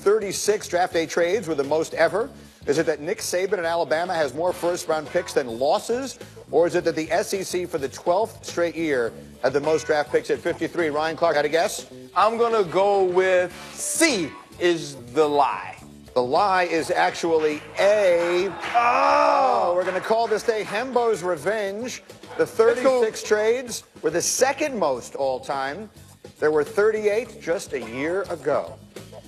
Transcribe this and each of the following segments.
36 draft day trades were the most ever? Is it that Nick Saban in Alabama has more first-round picks than losses? Or is it that the SEC for the 12th straight year had the most draft picks at 53? Ryan Clark, had a guess? I'm going to go with C is the lie. The lie is actually A. Oh, we're going to call this day Hembo's Revenge. The 36 trades were the second most all time. There were 38 just a year ago.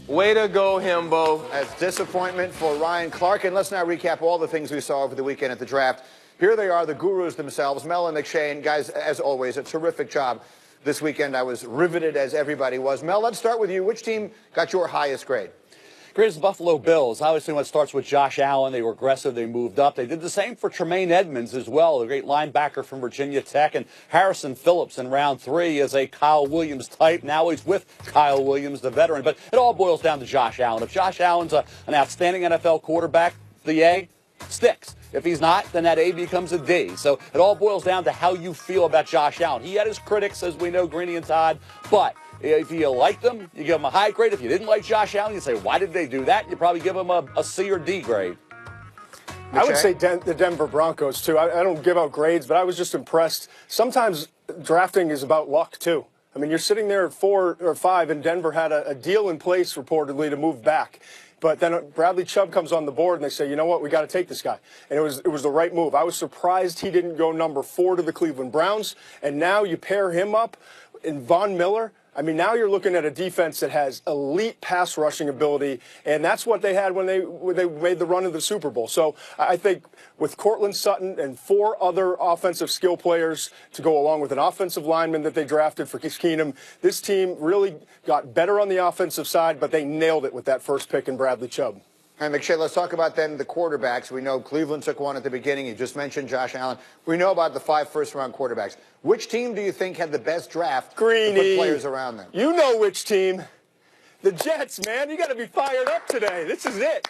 Way to go, Hembo. That's disappointment for Ryan Clark. And let's now recap all the things we saw over the weekend at the draft. Here they are, the gurus themselves, Mel and McShay. And guys, as always, a terrific job this weekend. I was riveted, as everybody was. Mel, let's start with you. Which team got your highest grade? Greatest Buffalo Bills. Obviously, when it starts with Josh Allen, they were aggressive. They moved up. They did the same for Tremaine Edmonds as well, the great linebacker from Virginia Tech. And Harrison Phillips in round 3 is a Kyle Williams type. Now he's with Kyle Williams, the veteran. But it all boils down to Josh Allen. If Josh Allen's an outstanding NFL quarterback, the A sticks. If he's not, then that A becomes a D. So it all boils down to how you feel about Josh Allen. He had his critics, as we know, Greeny and Todd, but if you liked them, you give them a high grade. If you didn't like Josh Allen, you say, why did they do that? You probably give them a C or D grade. I would say the Denver Broncos, too. I don't give out grades, but I was just impressed. Sometimes drafting is about luck, too. I mean, you're sitting there at 4 or 5, and Denver had a deal in place, reportedly, to move back. But then Bradley Chubb comes on the board, and they say, you know what, we got to take this guy. And it was the right move. I was surprised he didn't go number 4 to the Cleveland Browns. And now you pair him up in Von Miller. I mean, now you're looking at a defense that has elite pass rushing ability, and that's what they had when they made the run of the Super Bowl. So I think with Cortland Sutton and 4 other offensive skill players to go along with an offensive lineman that they drafted for Keenum, this team really got better on the offensive side, but they nailed it with that first pick in Bradley Chubb. And McShay, let's talk about then the quarterbacks. We know Cleveland took one at the beginning. You just mentioned Josh Allen. We know about the 5 first-round quarterbacks. Which team do you think had the best draft Greeny, to put players around them? You know which team. The Jets, man. You got to be fired up today. This is it.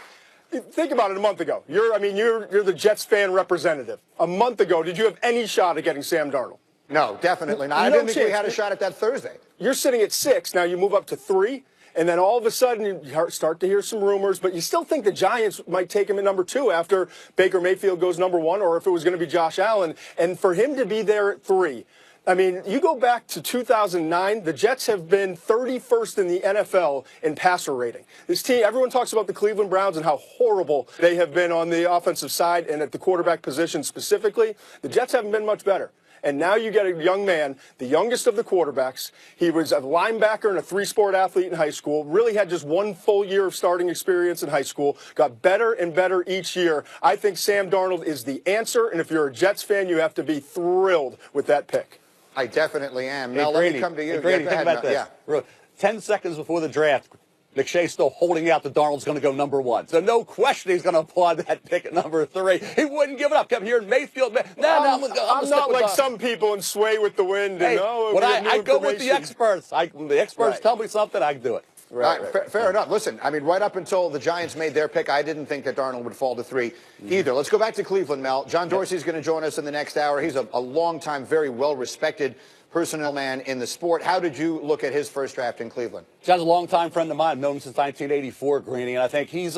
Think about it a month ago. You're the Jets fan representative. A month ago, did you have any shot at getting Sam Darnold? No, definitely not. I didn't think we had a shot at that Thursday. You're sitting at 6. Now you move up to 3. And then all of a sudden, you start to hear some rumors, but you still think the Giants might take him at number 2 after Baker Mayfield goes number 1, or if it was going to be Josh Allen. And for him to be there at 3, I mean, you go back to 2009, the Jets have been 31st in the NFL in passer rating. This team, everyone talks about the Cleveland Browns and how horrible they have been on the offensive side and at the quarterback position specifically. The Jets haven't been much better. And now you get a young man, the youngest of the quarterbacks. He was a linebacker and a 3-sport athlete in high school, really had just 1 full year of starting experience in high school, got better and better each year. I think Sam Darnold is the answer, and if you're a Jets fan, you have to be thrilled with that pick. I definitely am. Hey, now, let me come to you. Hey, Grady, think about this. Yeah. 10 seconds before the draft, McShay's still holding out that Darnold's going to go number 1. So no question he's going to applaud that pick at number 3. He wouldn't give it up. Kept hearing Mayfield. I'm not like some people and sway with the wind. Hey, and, I go with the experts. When the experts tell me something, I can do it. Right. Fair enough. Listen, I mean, right up until the Giants made their pick, I didn't think that Darnold would fall to 3 either. Let's go back to Cleveland, Mel. John Dorsey's going to join us in the next hour. He's a long-time, very well-respected personnel man in the sport. How did you look at his first draft in Cleveland? John's a longtime friend of mine. I've known him since 1984, Greeny, and I think he's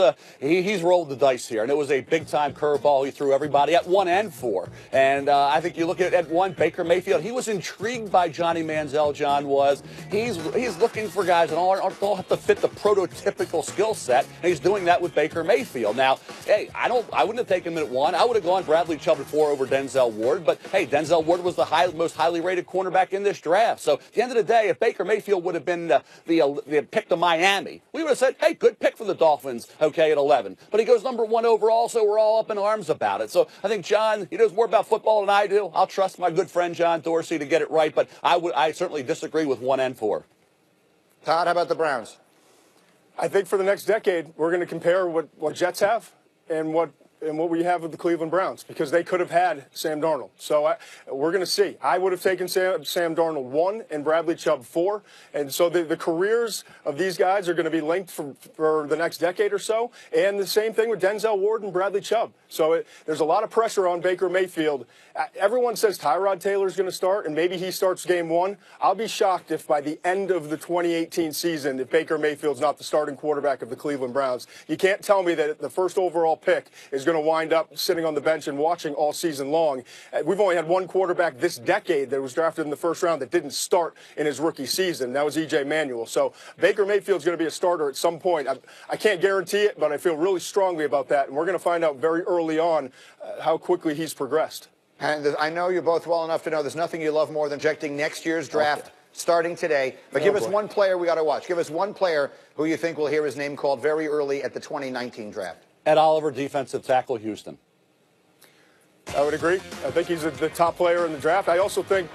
rolled the dice here. And it was a big-time curveball he threw everybody at 1 and 4. And I think you look at 1, Baker Mayfield. He was intrigued by Johnny Manziel, John was. He's looking for guys that all have to fit the prototypical skill set, and he's doing that with Baker Mayfield. Now, hey, I wouldn't have taken him at 1. I would have gone Bradley Chubb at 4 over Denzel Ward. But, hey, Denzel Ward was the most highly rated cornerback in this draft. So at the end of the day, if Baker Mayfield would have been the pick to Miami, we would have said, hey, good pick for the Dolphins, okay, at 11. But he goes number 1 overall, so we're all up in arms about it. So I think John, he knows more about football than I do. I'll trust my good friend John Dorsey to get it right, but I certainly disagree with 1 and 4. Todd, how about the Browns? I think for the next decade, we're going to compare what Jets have and what and what we have with the Cleveland Browns, because they could have had Sam Darnold. So we're going to see. I would have taken Sam Darnold 1 and Bradley Chubb 4. And so the careers of these guys are going to be linked for the next decade or so. And the same thing with Denzel Ward and Bradley Chubb. So there's a lot of pressure on Baker Mayfield. Everyone says Tyrod Taylor's going to start, and maybe he starts game 1. I'll be shocked if by the end of the 2018 season, if Baker Mayfield's not the starting quarterback of the Cleveland Browns. You can't tell me that the first overall pick is going to wind up sitting on the bench and watching all season long. We've only had one quarterback this decade that was drafted in the first round that didn't start in his rookie season. That was E.J. Manuel. So Baker Mayfield's going to be a starter at some point. I can't guarantee it, but I feel really strongly about that. And we're going to find out very early on how quickly he's progressed. And I know you both well enough to know there's nothing you love more than projecting next year's draft starting today. But give us one player we got to watch. Give us one player who you think will hear his name called very early at the 2019 draft. Ed Oliver, defensive tackle, Houston. I would agree. I think he's the top player in the draft. I also think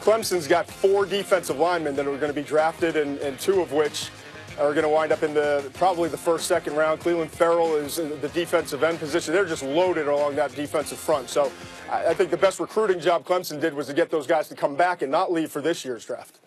Clemson's got 4 defensive linemen that are going to be drafted, and 2 of which are going to wind up in probably the first, second round. Cleveland Farrell is in the defensive end position. They're just loaded along that defensive front. So I think the best recruiting job Clemson did was to get those guys to come back and not leave for this year's draft.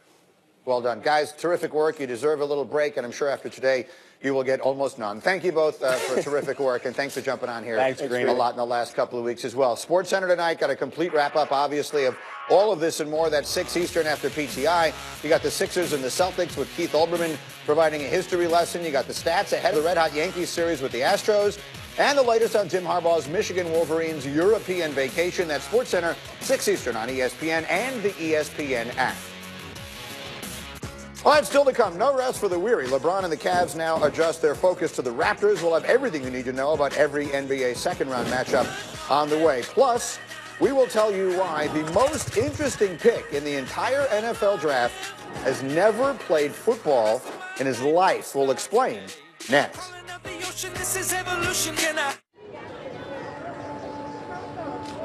Well done. Guys, terrific work. You deserve a little break, and I'm sure after today you will get almost none. Thank you both for terrific work, and thanks for jumping on here. Thanks, Green. A lot in the last couple of weeks as well. SportsCenter tonight got a complete wrap-up, obviously, of all of this and more. That's 6 Eastern after PTI. You got the Sixers and the Celtics with Keith Olbermann providing a history lesson. You got the stats ahead of the Red Hot Yankees series with the Astros. And the latest on Jim Harbaugh's Michigan Wolverines European vacation. That's SportsCenter, 6 Eastern on ESPN and the ESPN app. Well, that's still to come. No rest for the weary. LeBron and the Cavs now adjust their focus to the Raptors. We'll have everything you need to know about every NBA second-round matchup on the way. Plus, we will tell you why the most interesting pick in the entire NFL draft has never played football in his life. We'll explain next.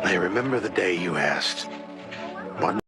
I remember the day you asked,